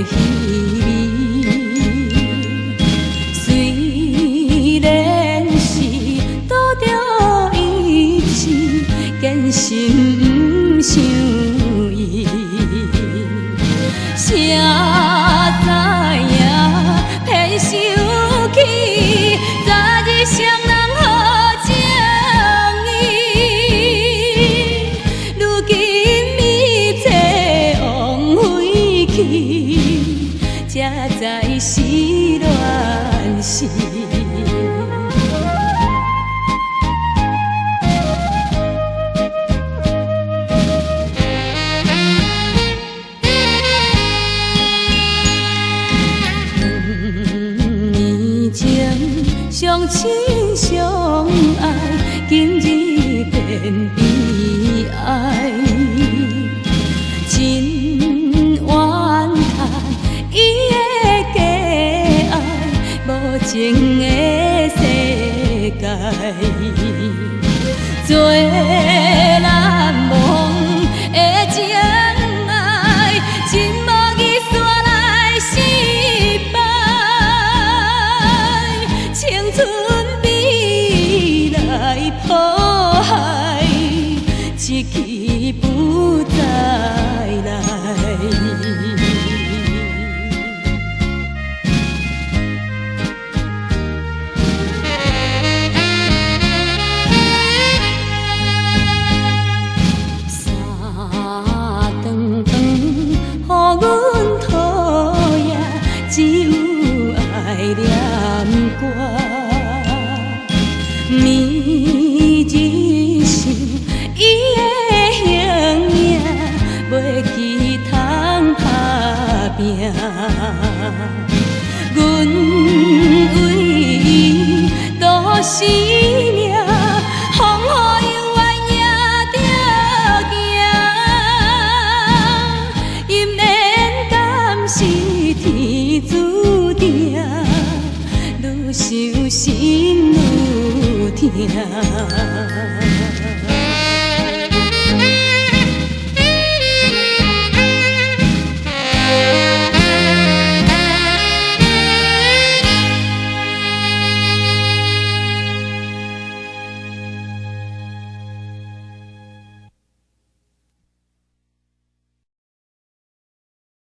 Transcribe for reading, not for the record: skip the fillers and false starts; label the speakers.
Speaker 1: 稀微。虽然是拄着一次，坚信不想伊。谁知影偏想起，昨日谁人好情意？如今一切枉费去，才知是乱世。相亲相爱，今日变悲哀。真怨叹伊的假爱，无情的世界，做难忘的情爱，真无意煞来失败。青春比来迫害，一去不再来。三顿饭，予阮讨厌，只有爱念歌。暝日想伊的形影，袂记通打拼。阮为伊多思念，风雨犹原赢着行。因缘敢是天注定，愈想心愈痛。